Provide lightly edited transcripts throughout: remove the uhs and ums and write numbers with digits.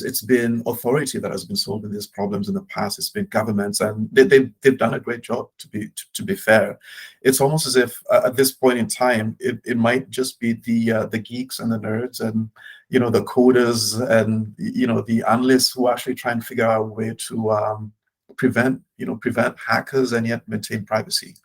it's been authority that has been solving these problems in the past. It's been governments, and they've done a great job. To be fair, it's almost as if at this point in time, it might just be the geeks and the nerds and the coders and the analysts who actually try and figure out a way to prevent hackers and yet maintain privacy.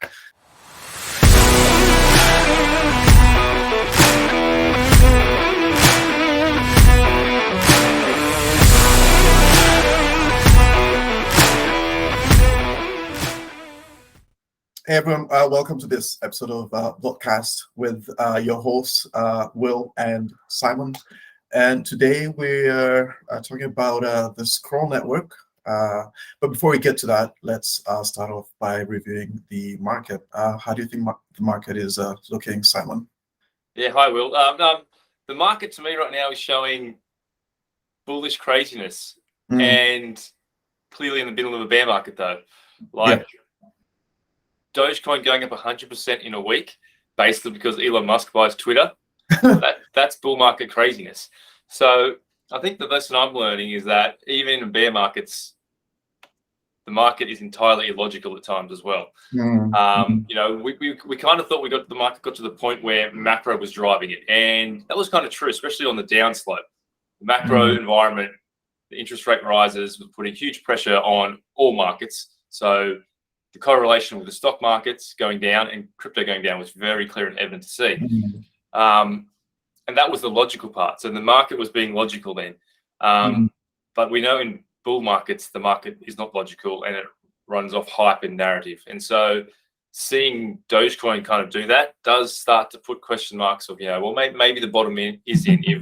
Hey everyone, welcome to this episode of Blockcast with your hosts, Will and Simon. And today we're talking about the Scroll Network. But before we get to that, let's start off by reviewing the market. How do you think the market is looking, Simon? Yeah, hi, Will. The market to me right now is showing bullish craziness and clearly in the middle of a bear market, though. Dogecoin going up 100% in a week, basically because Elon Musk buys Twitter. That's bull market craziness. So I think the lesson I'm learning is that even in bear markets, the market is entirely illogical at times as well. We kind of thought the market got to the point where macro was driving it, and that was kind of true, especially on the downslope. The macro environment, the interest rate rises, was putting huge pressure on all markets. So the correlation with the stock markets going down and crypto going down was very clear and evident to see. And that was the logical part. So the market was being logical then. But we know in bull markets, the market is not logical and it runs off hype and narrative. And so seeing Dogecoin kind of do that does start to put question marks of, well, maybe the bottom is in if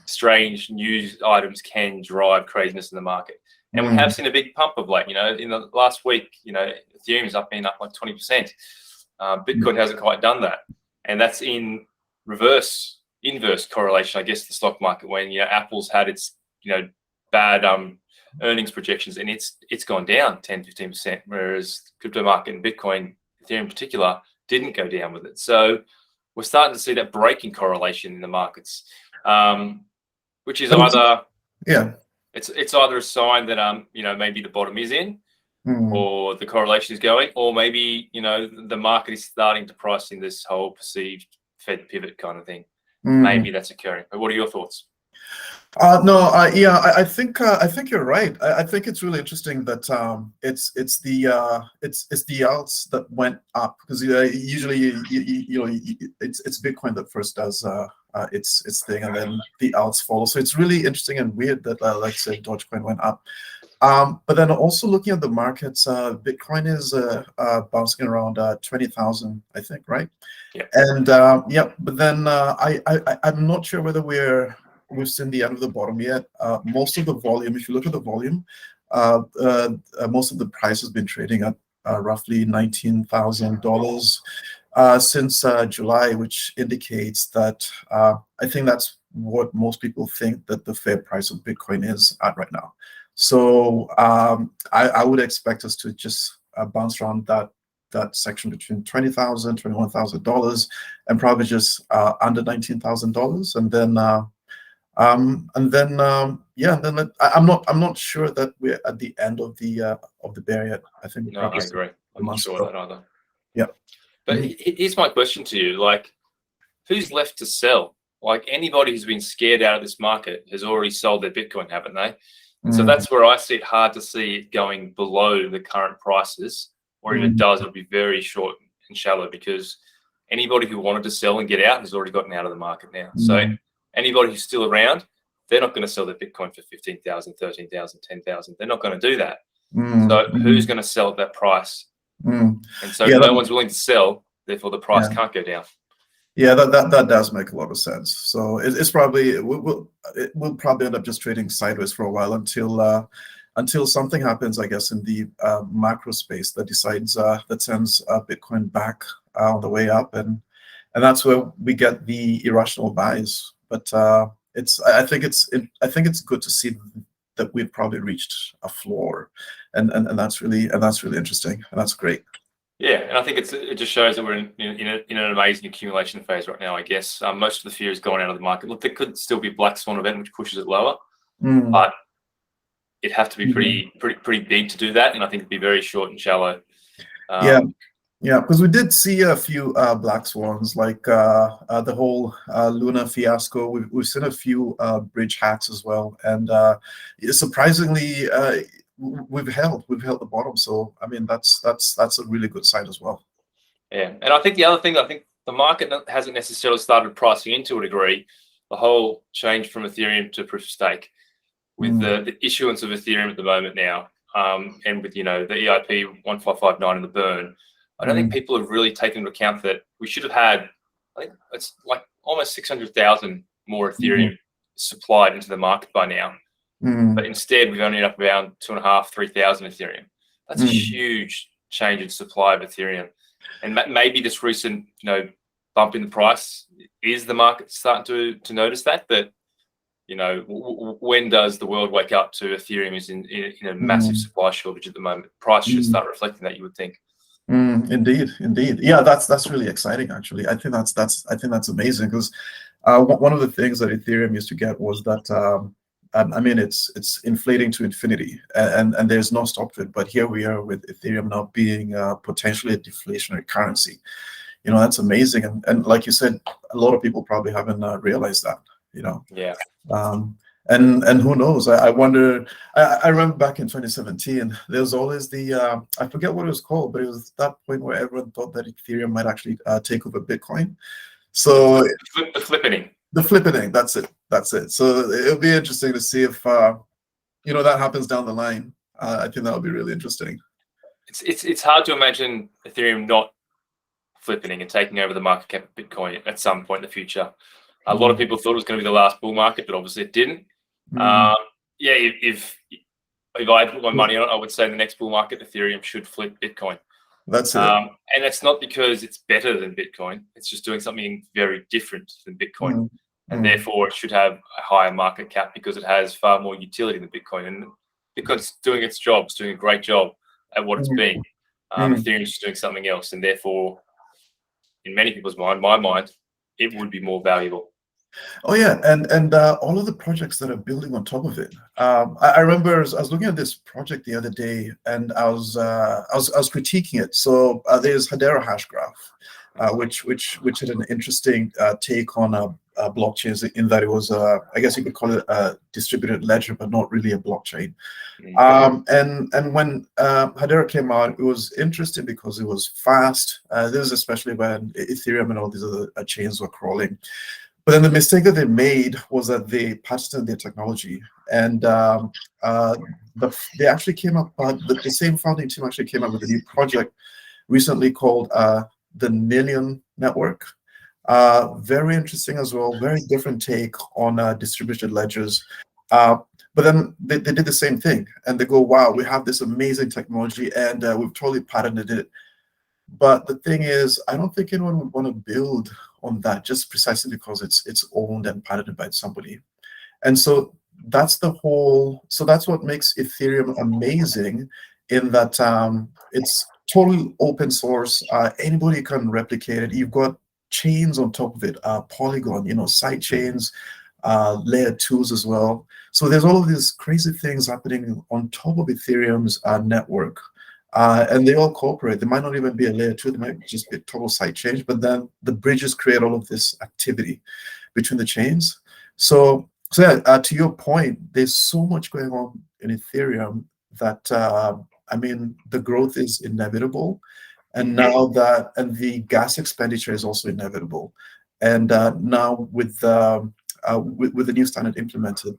strange news items can drive craziness in the market. And we have seen a big pump of late, in the been week, Ethereum is up like 20%. Bitcoin hasn't quite done that. And that's in inverse correlation, I guess, the stock market when, Apple's had its, bad earnings projections and it's gone down 10, 15%, whereas crypto market and Bitcoin, Ethereum in particular, didn't go down with it. So we're starting to see that breaking correlation in the markets, which is either... It's either a sign that maybe the bottom is in, or the correlation is going, or maybe the market is starting to price in this whole perceived Fed pivot kind of thing. Maybe that's occurring. But what are your thoughts? I think you're right. I think it's really interesting that it's the alts that went up, because usually it's Bitcoin that first does its thing, and then the alts follow. So it's really interesting and weird that like say Dogecoin went up. But then also looking at the markets, Bitcoin is bouncing around 20,000, I think, right? Yeah. And but then I'm not sure whether we've seen the end of the bottom yet. Most of the volume, if you look at the volume, most of the price has been trading at roughly $19,000 since July, which indicates that I think that's what most people think that the fair price of Bitcoin is at right now. So I would expect us to just bounce around that section between $20,000, $21,000, and probably just under $19,000, and then I'm not sure that we're at the end of the bear yet. I think I agree. I'm not sure that either. Yeah. But here's my question to you: who's left to sell? Anybody who's been scared out of this market has already sold their Bitcoin, haven't they? And so that's where I see it hard to see it going below the current prices, or if it does, it'll be very short and shallow, because anybody who wanted to sell and get out has already gotten out of the market now. So anybody who's still around, they're not going to sell their Bitcoin for 15,000, 13,000, 10,000. They're not going to do that. So who's going to sell at that price? And so no one's willing to sell, therefore the price can't go down. Yeah, that does make a lot of sense. So it's probably we'll probably end up just trading sideways for a while until something happens, I guess, in the macro space that decides that sends Bitcoin back on the way up, and that's where we get the irrational buys. But I think it's good to see that we've probably reached a floor, and that's really interesting, and that's great. Yeah, and I think it just shows that we're in an amazing accumulation phase right now, I guess. Most of the fear has gone out of the market. Look, there could still be a black swan event which pushes it lower, but it'd have to be pretty big to do that, and I think it'd be very short and shallow. Yeah, because we did see a few black swans, like the whole Luna fiasco. We've seen a few bridge hacks as well, and surprisingly, we've held the bottom. So I mean, that's a really good sign as well. Yeah, and I think the other thing, I think the market hasn't necessarily started pricing in to a degree the whole change from Ethereum to proof of stake, with the issuance of Ethereum at the moment now, and with the EIP 1559 and the burn. I don't think people have really taken into account that we should have had, I think it's like almost 600,000 more Ethereum supplied into the market by now. But instead, we've only up around 2,500, 3,000 Ethereum. That's a huge change in supply of Ethereum. And maybe this recent, bump in the price is the market starting to notice that. But when does the world wake up to Ethereum is in a massive supply shortage at the moment? Price should start reflecting that, you would think. Indeed. Yeah, that's really exciting. Actually, I think that's amazing, because one of the things that Ethereum used to get was that I mean, it's inflating to infinity, and there's no stop to it. But here we are with Ethereum now being potentially a deflationary currency. That's amazing, and like you said, a lot of people probably haven't realized that. Yeah. And who knows? I wonder. I remember back in 2017, there was always the I forget what it was called, but it was that point where everyone thought that Ethereum might actually take over Bitcoin. So the flippening. The flippening. That's it. So it'll be interesting to see if that happens down the line. I think that would be really interesting. It's hard to imagine Ethereum not flippening and taking over the market cap of Bitcoin at some point in the future. A lot of people thought it was going to be the last bull market, but obviously it didn't. If I had put my money on it, I would say the next bull market, Ethereum should flip Bitcoin. That's it. And it's not because it's better than Bitcoin. It's just doing something very different than Bitcoin. And therefore it should have a higher market cap because it has far more utility than Bitcoin. And Bitcoin's doing its job, it's doing a great job at what it's being. Ethereum's just doing something else. And therefore, in many people's mind, my mind, it would be more valuable. Oh yeah, and all of the projects that are building on top of it. I remember I was looking at this project the other day, and I was critiquing it. So there's Hedera Hashgraph, which had an interesting take on blockchains, in that it was I guess you could call it a distributed ledger, but not really a blockchain. And when Hedera came out, it was interesting because it was fast. This is especially when Ethereum and all these other chains were crawling. But then the mistake that they made was that they patented their technology, and they actually came up. The same founding team actually came up with a new project recently called the Nillion Network. Very interesting as well. Very different take on distributed ledgers. But then they did the same thing, and they go, "Wow, we have this amazing technology, and we've totally patented it." But the thing is, I don't think anyone would want to build on that just precisely because it's owned and patented by somebody. And so that's what makes Ethereum amazing, in that it's totally open source. Anybody can replicate it. You've got chains on top of it, Polygon, side chains, layer 2s as well. So there's all of these crazy things happening on top of Ethereum's network. And they all cooperate. They might not even be a layer 2, they might just be a total side chain, but then the bridges create all of this activity between the chains. So yeah, to your point, there's so much going on in Ethereum that I mean, the growth is inevitable, and now and the gas expenditure is also inevitable. And now with the new standard implemented,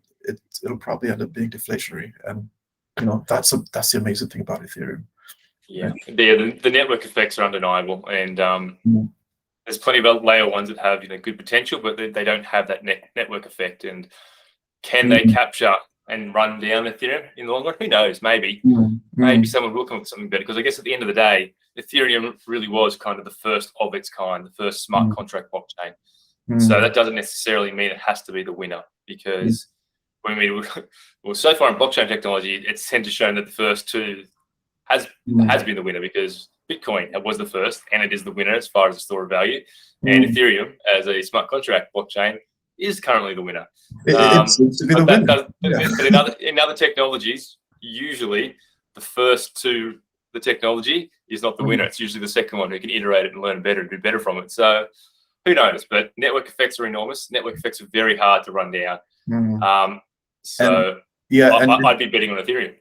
it'll probably end up being deflationary. And that's the amazing thing about Ethereum. Yeah, the network effects are undeniable, and there's plenty of layer ones that have good potential, but they don't have that network effect. And can they capture and run down Ethereum in the long run? Who knows? Maybe someone will come up with something better. Because I guess at the end of the day, Ethereum really was kind of the first of its kind, the first smart contract blockchain. So that doesn't necessarily mean it has to be the winner, because so far in blockchain technology, it's tend to show that the first two has been the winner, because Bitcoin was the first and it is the winner as far as the store of value, and Ethereum as a smart contract blockchain is currently the winner. It seems to be the winner. But in other technologies, usually the first to the technology is not the winner. It's usually the second one who can iterate it and learn better and do better from it. So who knows? But network effects are enormous. Network effects are very hard to run down. I'd be betting on Ethereum.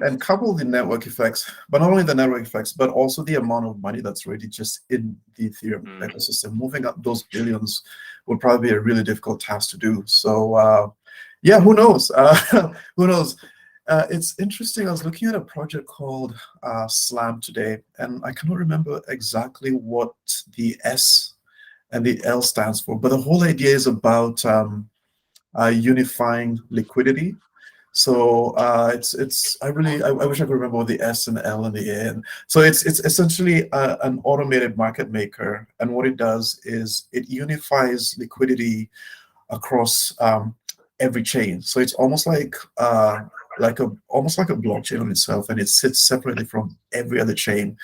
And couple the network effects, but not only the network effects, but also the amount of money that's already just in the Ethereum ecosystem. Moving up those billions would probably be a really difficult task to do. So who knows? Who knows? It's interesting. I was looking at a project called slAMM today, and I cannot remember exactly what the S and the L stands for, but the whole idea is about unifying liquidity. So I wish I could remember what the S and L and the A. And so it's essentially an automated market maker, and what it does is it unifies liquidity across every chain. So it's almost like a blockchain on itself, and it sits separately from every other chain.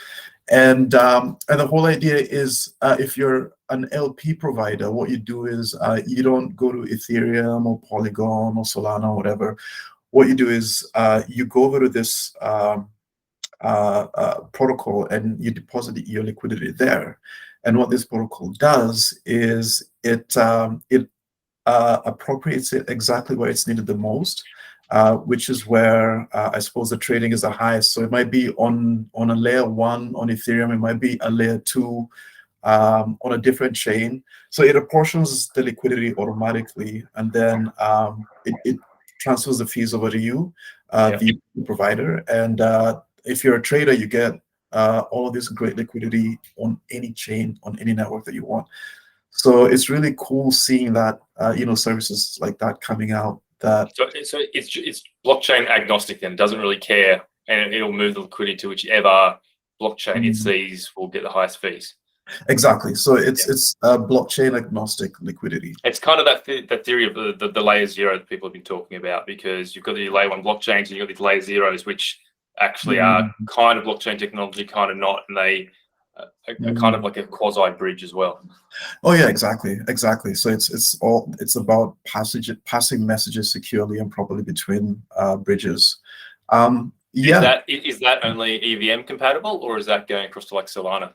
And the whole idea is if you're an LP provider, what you do is you don't go to Ethereum or Polygon or Solana or whatever. What you do is you go over to this protocol and you deposit your liquidity there. And what this protocol does is it appropriates it exactly where it's needed the most, which is where I suppose the trading is the highest. So it might be on a layer 1 on Ethereum, it might be a layer 2 on a different chain. So it apportions the liquidity automatically, and then it transfers the fees over to you, the provider. And if you're a trader, you get all of this great liquidity on any chain, on any network that you want. So it's really cool seeing that services like that coming out. So it's blockchain agnostic then, doesn't really care, and it'll move the liquidity to whichever blockchain it sees will get the highest fees. Exactly. So it's blockchain agnostic liquidity. It's kind of that theory of the layer 0 that people have been talking about, because you've got the layer 1 blockchains and you've got these layer 0s, which actually are kind of blockchain technology, kind of not, and they are kind of like a quasi bridge as well. Oh yeah, exactly. So it's about passing messages securely and properly between bridges. Is that only EVM compatible, or is that going across to like Solana?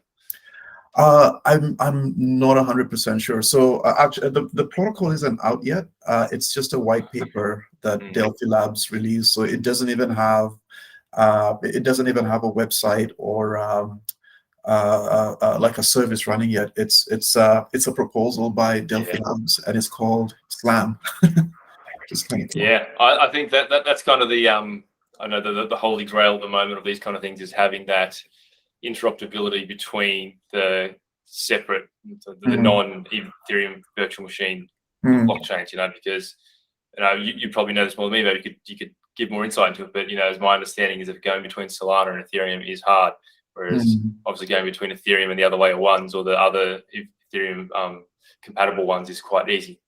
I'm not 100% sure. So actually, the protocol isn't out yet. It's just a white paper that Delphi Labs released. So it doesn't even have a website or like a service running yet. It's a proposal by Delphi Labs, and it's called slAMM. Just kind of cool. Yeah, I think that's kind of the I know the holy grail at the moment of these kind of things is having that interoperability between the separate, the non-Ethereum virtual machine blockchains. Because you probably know this more than me. Maybe you could give more insight into it. But as my understanding is that going between Solana and Ethereum is hard. Whereas obviously going between Ethereum and the other layer 1s or the other Ethereum compatible ones is quite easy.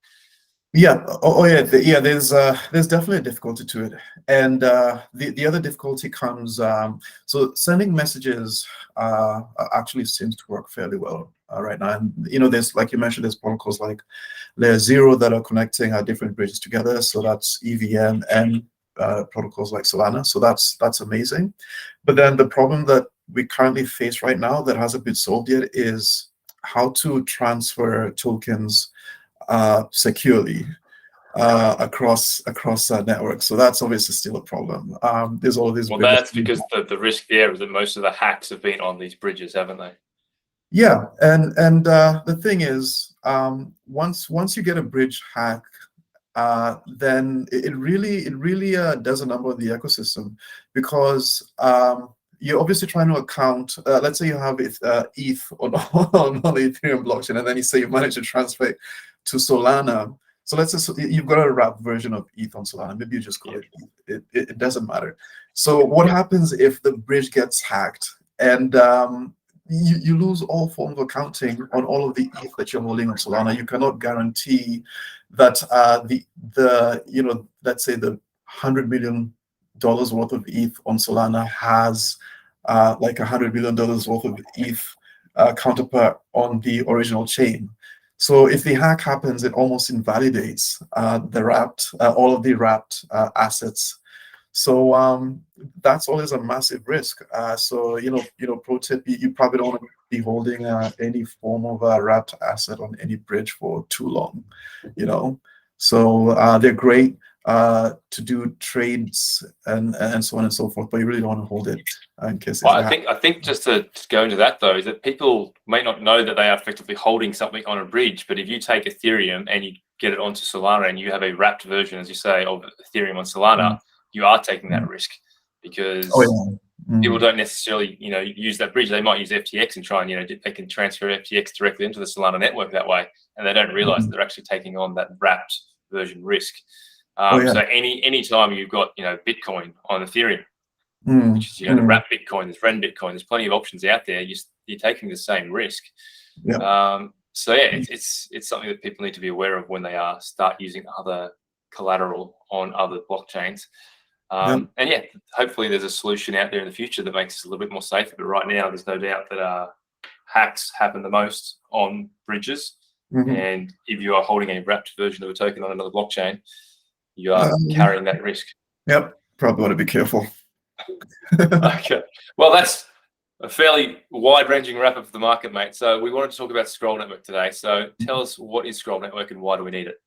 Yeah. There's definitely a difficulty to it, and the other difficulty comes. So sending messages actually seems to work fairly well right now. And there's, like you mentioned, there's protocols like layer 0 that are connecting different bridges together. So that's EVM and protocols like Solana. So that's amazing. But then the problem that we currently face right now that hasn't been solved yet is how to transfer tokens securely across networks. So that's obviously still a problem. There's all of these. Well, that's because the risk there is that most of the hacks have been on these bridges, haven't they? Yeah, and the thing is, once you get a bridge hack, then it really does a number on the ecosystem, because you're obviously trying to account. Let's say you have ETH on the Ethereum blockchain, and then you say you manage to transfer it to Solana. So let's say you've got a wrapped version of ETH on Solana. Maybe you just call it ETH. It doesn't matter. So what happens if the bridge gets hacked and you lose all forms of accounting on all of the ETH that you're holding on Solana? You cannot guarantee that let's say the $100 million worth of ETH on Solana has like $100 million worth of ETH counterpart on the original chain. So if the hack happens, it almost invalidates the wrapped all of the wrapped assets. So that's always a massive risk. So pro tip: you probably don't want to be holding any form of a wrapped asset on any bridge for too long. So they're great to do trades and so on and so forth, but you really don't want to hold it in case. Well, I think just to go into that though, is that people may not know that they are effectively holding something on a bridge, but if you take Ethereum and you get it onto Solana and you have a wrapped version, as you say, of Ethereum on Solana, you are taking that risk, because people don't necessarily, use that bridge. They might use FTX and try and, they can transfer FTX directly into the Solana network that way, and they don't realize that they're actually taking on that wrapped version risk. So any time you've got, Bitcoin on Ethereum, which is, the wrapped Bitcoin, there's rent Bitcoin, there's plenty of options out there. You're taking the same risk. So yeah, it's something that people need to be aware of when they start using other collateral on other blockchains. And yeah, hopefully there's a solution out there in the future that makes us a little bit more safer. But right now, there's no doubt that hacks happen the most on bridges. And if you are holding a wrapped version of a token on another blockchain, you are carrying that risk. Yep, probably want to be careful. Okay, well, that's a fairly wide-ranging wrap-up of the market, mate. So we wanted to talk about Scroll Network today. So tell us, what is Scroll Network and why do we need it?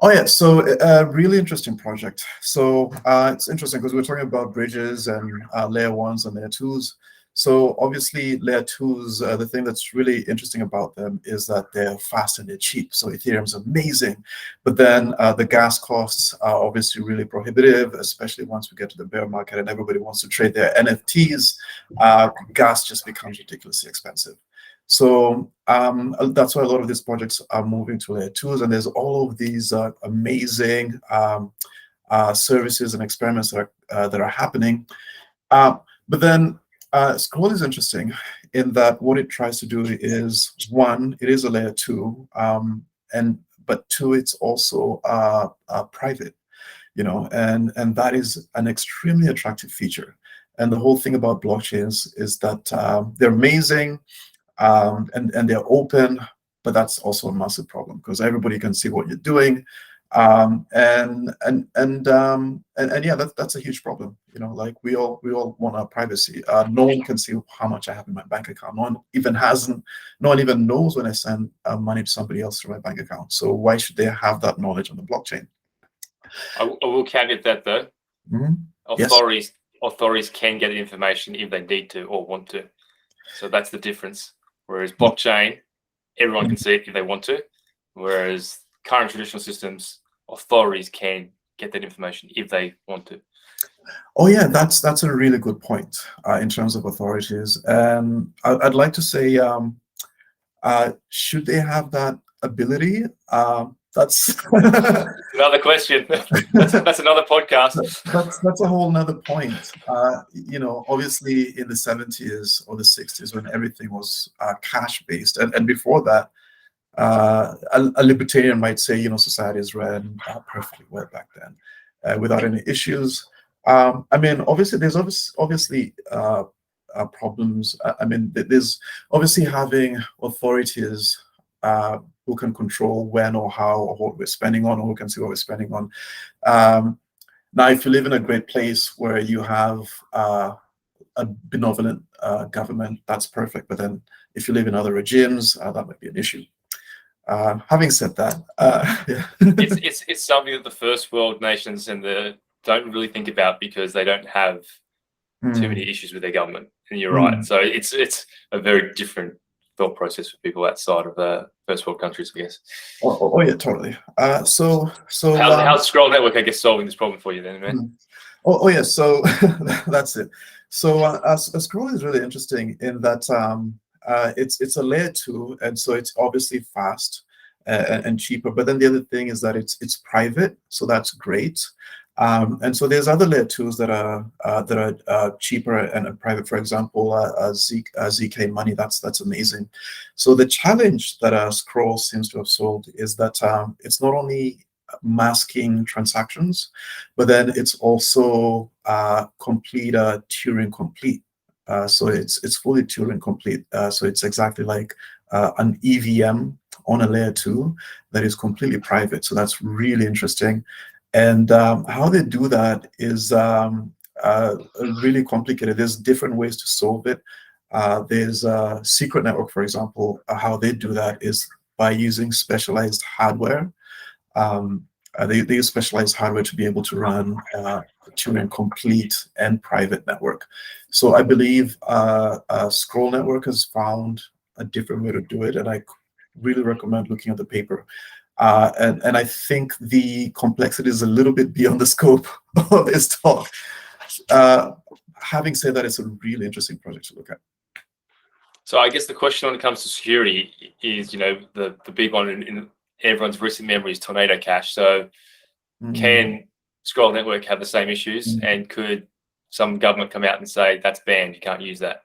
Oh yeah, so a really interesting project. So it's interesting because we're talking about bridges and layer ones and layer twos. So obviously layer twos, the thing that's really interesting about them is that they're fast and they're cheap. So Ethereum's amazing, but then the gas costs are obviously really prohibitive, especially once we get to the bear market and everybody wants to trade their NFTs. Gas just becomes ridiculously expensive. So that's why a lot of these projects are moving to layer twos, and there's all of these amazing services and experiments that are happening. But then Scroll is interesting in that what it tries to do is, one, it is a layer two, but two, it's also private, and that is an extremely attractive feature. And the whole thing about blockchains is that they're amazing. And they're open, but that's also a massive problem because everybody can see what you're doing, and yeah, that's a huge problem. Like we all want our privacy. No one can see how much I have in my bank account. No one even knows when I send money to somebody else through my bank account. So why should they have that knowledge on the blockchain? I will caveat that though. Authorities can get information if they need to or want to. So that's the difference. Whereas blockchain, everyone can see it if they want to. Whereas current traditional systems, authorities can get that information if they want to. Oh yeah, that's a really good point in terms of authorities. I'd like to say, should they have that ability? That's another question. that's another podcast. That's a whole nother point. Obviously in the 70s or the 60s when everything was cash based, and before that, a libertarian might say, societies ran perfectly well back then without any issues. Obviously there's obviously problems. There's obviously having authorities who can control when or how or what we're spending on, or who can see what we're spending on. Now, if you live in a great place where you have a benevolent government, that's perfect. But then if you live in other regimes, that might be an issue. Having said that, yeah. it's something that the first world nations don't really think about because they don't have too many issues with their government. And you're right. So it's a very different thought process for people outside of first world countries, I guess. Oh yeah, totally. So how's Scroll Network, I guess, solving this problem for you then, man? Oh yeah, so that's it. So Scroll is really interesting in that it's a layer two, and so it's obviously fast and cheaper. But then the other thing is that it's private, so that's great. And so there's other layer twos that are cheaper and private. For example, zk Money. That's amazing. So the challenge that Scroll seems to have solved is that it's not only masking transactions, but then it's also complete Turing complete. So it's fully Turing complete. So it's exactly like an EVM on a layer 2 that is completely private. So that's really interesting. And how they do that is really complicated. There's different ways to solve it. There's a secret network, for example. How they do that is by using specialized hardware. They use specialized hardware to be able to run Turing complete and private network. So I believe Scroll Network has found a different way to do it, and I really recommend looking at the paper. And I think the complexity is a little bit beyond the scope of this talk. Having said that, it's a really interesting project to look at. So I guess the question when it comes to security is, the big one in everyone's recent memory is Tornado Cash. So can Scroll Network have the same issues, and could some government come out and say that's banned, you can't use that?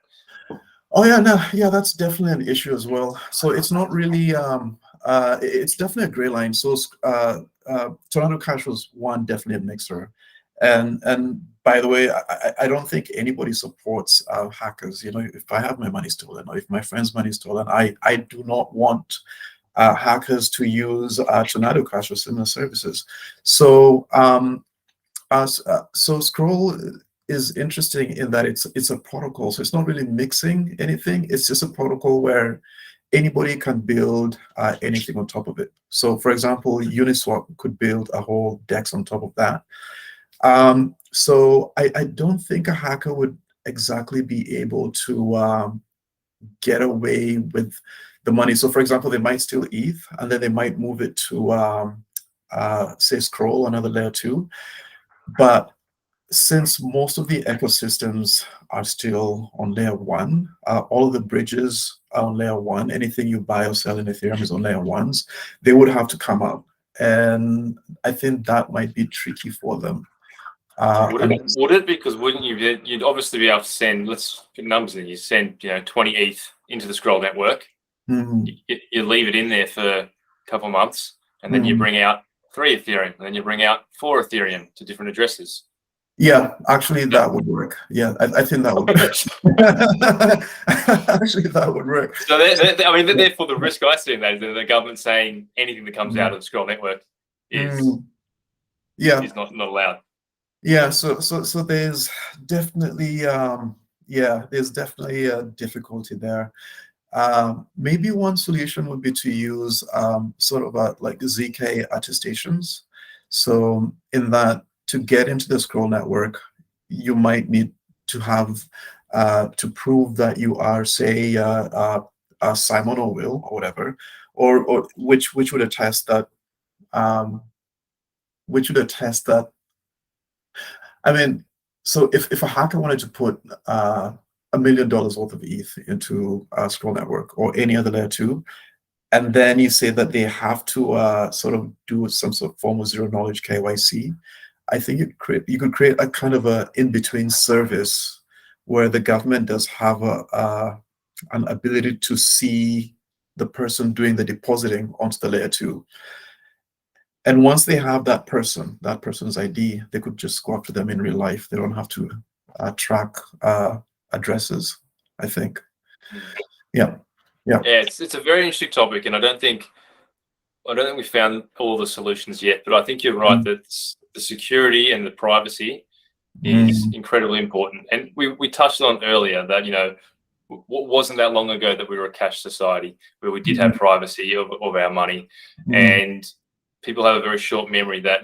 Oh yeah, no, yeah, that's definitely an issue as well. So it's not really, it's definitely a gray line. So Tornado Cash was definitely a mixer. And by the way, I don't think anybody supports hackers. If I have my money stolen, or if my friend's money stolen, I do not want hackers to use Tornado Cash or similar services. So so Scroll is interesting in that it's a protocol. So it's not really mixing anything. It's just a protocol where anybody can build anything on top of it. So for example, Uniswap could build a whole DEX on top of that. So I don't think a hacker would exactly be able to get away with the money. So for example, they might steal ETH, and then they might move it to say Scroll, another layer 2. But since most of the ecosystems are still on layer 1, all of the bridges are on layer 1. Anything you buy or sell in Ethereum is on layer 1s. They would have to come up, and I think that might be tricky for them. Would it? Because wouldn't you'd obviously be able to send, let's get numbers in, you send 20 ETH into the Scroll Network, you leave it in there for a couple of months, and then you bring out 3 Ethereum, and then you bring out 4 Ethereum to different addresses. Yeah, actually that would work. Yeah, I think that would work. Actually, that would work. So therefore the risk I see in that is that the government saying anything that comes out of the Scroll Network is not allowed. Yeah, so there's definitely there's definitely a difficulty there. Maybe one solution would be to use sort of like zk attestations. So in that, to get into the Scroll Network, you might need to have to prove that you are, say, Simon or Will or whatever, or which would attest that I mean, so if a hacker wanted to put $1 million worth of ETH into Scroll Network or any other layer 2, and then you say that they have to sort of do some sort of form of zero knowledge KYC, I think you could create a kind of a in-between service where the government does have an ability to see the person doing the depositing onto the layer 2. And once they have that person's ID, they could just go after them in real life. They don't have to track addresses, I think. Yeah. It's a very interesting topic, and I don't think we found all the solutions yet. But I think you're right that the security and the privacy is incredibly important. And we touched on earlier that wasn't that long ago that we were a cash society where we did have privacy of our money, and people have a very short memory that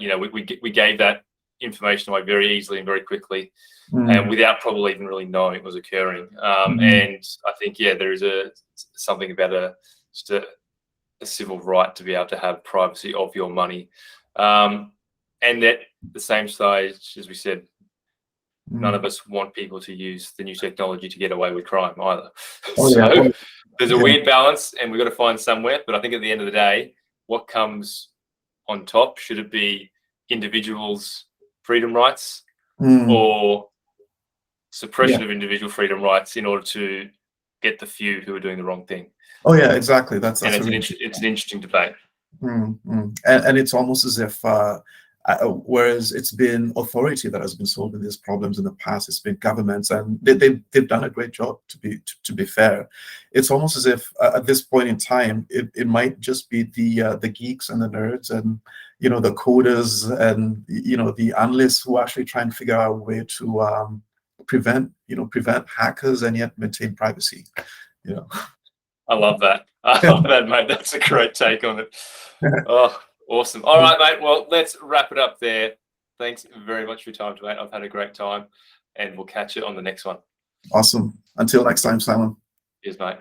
we gave that information away very easily and very quickly, and without probably even really knowing it was occurring. And I think there is something about just a civil right to be able to have privacy of your money, and at the same stage, as we said, none of us want people to use the new technology to get away with crime either. There's a weird balance, and we've got to find somewhere. But I think at the end of the day, what comes on top? Should it be individuals' freedom rights or suppression of individual freedom rights in order to get the few who are doing the wrong thing? Oh yeah, exactly. That's it's an interesting debate. And it's almost as if Whereas it's been authority that has been solving these problems in the past. It's been governments, and they've done a great job. To be fair, it's almost as if at this point in time, it might just be the geeks and the nerds and the coders and the analysts who actually try and figure out a way to prevent hackers and yet maintain privacy. I love that. I love that, mate. That's a great take on it. Oh, awesome. All right, mate. Well, let's wrap it up there. Thanks very much for your time today. I've had a great time, and we'll catch you on the next one. Awesome. Until next time, Simon. Cheers, mate.